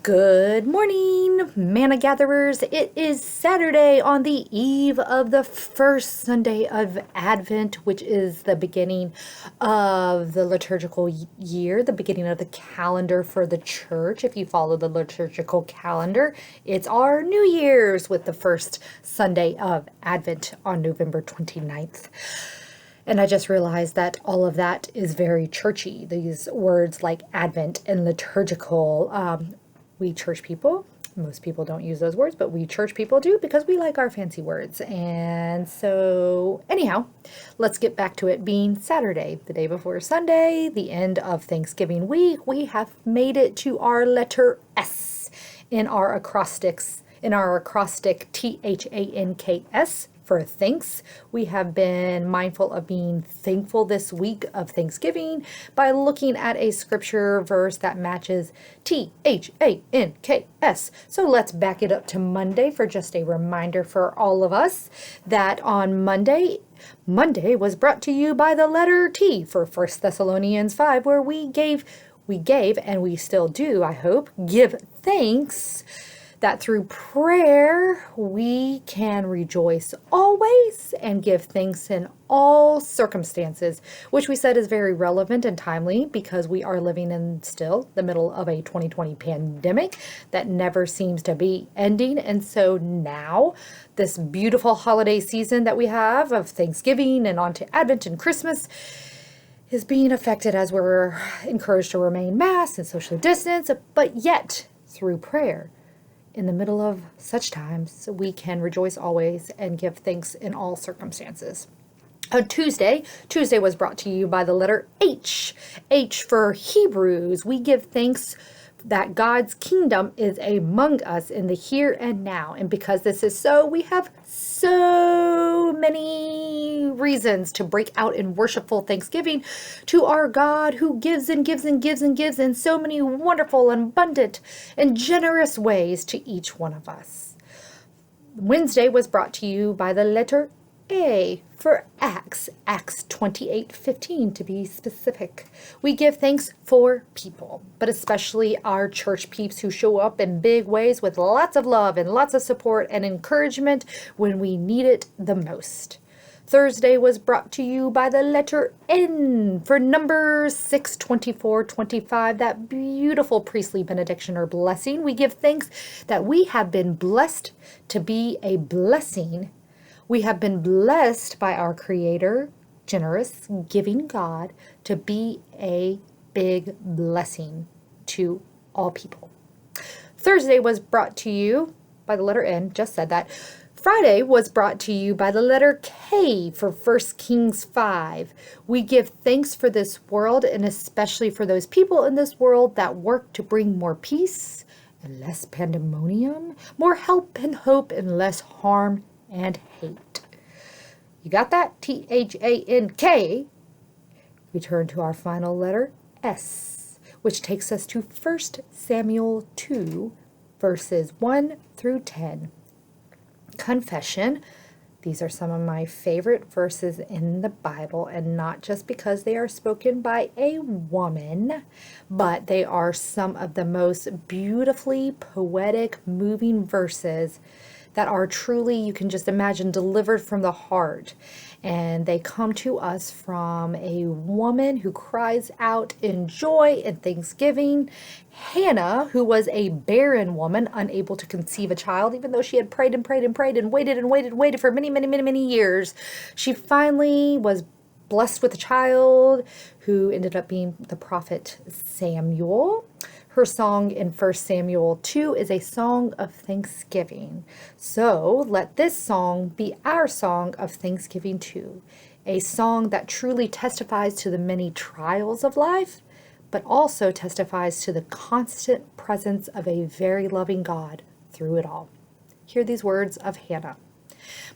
Good morning, manna gatherers. It is Saturday on the eve of the first Sunday of Advent, which is the beginning of the liturgical year, the beginning of the calendar for the church. If you follow the liturgical calendar, it's our New Year's with the first Sunday of Advent on November 29th. And I just realized that all of that is very churchy. These words like Advent and liturgical, we church people, most people don't use those words, but we church people do because we like our fancy words. And so anyhow, let's get back to it being Saturday, the day before Sunday, the end of Thanksgiving week. We have made it to our letter S in our acrostics, THANKS. For thanks. We have been mindful of being thankful this week of Thanksgiving by looking at a scripture verse that matches THANKS. So let's back it up to Monday for just a reminder for all of us that on Monday was brought to you by the letter T for 1 Thessalonians 5, where we gave, and we still do, I hope, give thanks that through prayer we can rejoice always and give thanks in all circumstances, which we said is very relevant and timely because we are living in still the middle of a 2020 pandemic that never seems to be ending. And so now this beautiful holiday season that we have of Thanksgiving and on to Advent and Christmas is being affected as we're encouraged to remain masked and socially distanced, but yet through prayer, in the middle of such times, we can rejoice always and give thanks in all circumstances. On Tuesday was brought to you by the letter H. H for Hebrews. We give thanks that God's kingdom is among us in the here and now. And because this is so, we have so many reasons to break out in worshipful thanksgiving to our God who gives and gives and gives and gives in so many wonderful and abundant and generous ways to each one of us. Wednesday was brought to you by the letter A for Acts 28:15 to be specific. We give thanks for people, but especially our church peeps who show up in big ways with lots of love and lots of support and encouragement when we need it the most. Thursday was brought to you by the letter N for Numbers 6:24-25, that beautiful priestly benediction or blessing. We give thanks that we have been blessed to be a blessing. We have been blessed by our Creator, generous, giving God, to be a big blessing to all people. Thursday was brought to you by the letter N, just said that. Friday was brought to you by the letter K for 1 Kings 5. We give thanks for this world and especially for those people in this world that work to bring more peace and less pandemonium, more help and hope and less harm and hate. You got that? THANK. We turn to our final letter, S, which takes us to 1 Samuel 2, verses 1 through 10. Confession. These are some of my favorite verses in the Bible, and not just because they are spoken by a woman, but they are some of the most beautifully poetic, moving verses that are truly, you can just imagine, delivered from the heart. And they come to us from a woman who cries out in joy and thanksgiving. Hannah, who was a barren woman, unable to conceive a child, even though she had prayed and prayed and prayed and waited for many years. She finally was blessed with a child who ended up being the prophet Samuel. Her song in 1 Samuel 2 is a song of thanksgiving. So let this song be our song of thanksgiving too. A song that truly testifies to the many trials of life, but also testifies to the constant presence of a very loving God through it all. Hear these words of Hannah.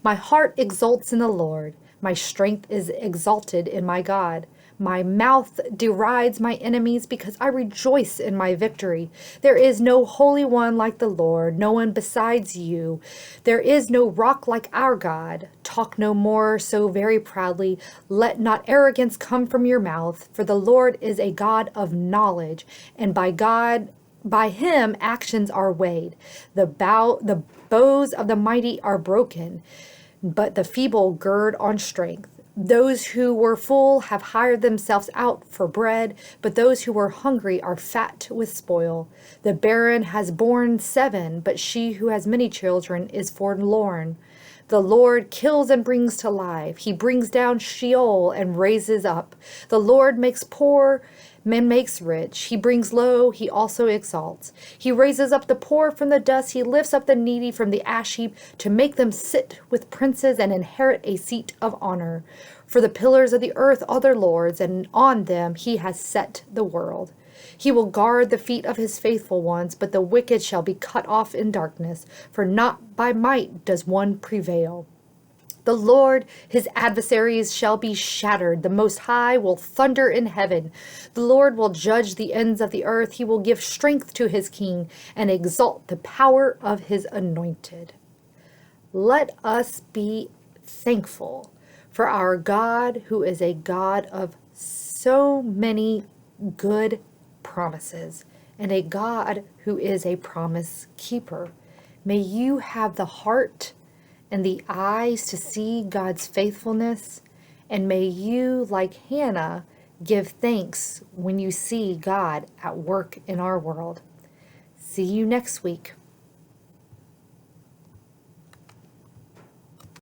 My heart exults in the Lord. My strength is exalted in my God. My mouth derides my enemies because I rejoice in my victory. There is no holy one like the Lord, no one besides you. There is no rock like our God. Talk no more so very proudly. Let not arrogance come from your mouth, for the Lord is a God of knowledge, and By him actions are weighed. The bows of the mighty are broken, but the feeble gird on strength. Those who were full have hired themselves out for bread, but those who were hungry are fat with spoil. The barren has borne 7, but she who has many children is forlorn. The Lord kills and brings to life. He brings down Sheol and raises up. The Lord makes poor and makes rich. He brings low, he also exalts. He raises up the poor from the dust. He lifts up the needy from the ash heap to make them sit with princes and inherit a seat of honor. For the pillars of the earth are the Lord's, and on them he has set the world. He will guard the feet of his faithful ones, but the wicked shall be cut off in darkness, for not by might does one prevail. The Lord, his adversaries shall be shattered. The Most High will thunder in heaven. The Lord will judge the ends of the earth. He will give strength to his king and exalt the power of his anointed. Let us be thankful for our God, who is a God of so many good promises and a God who is a promise keeper. May you have the heart and the eyes to see God's faithfulness, and may you, like Hannah, give thanks when you see God at work in our world. See you next week.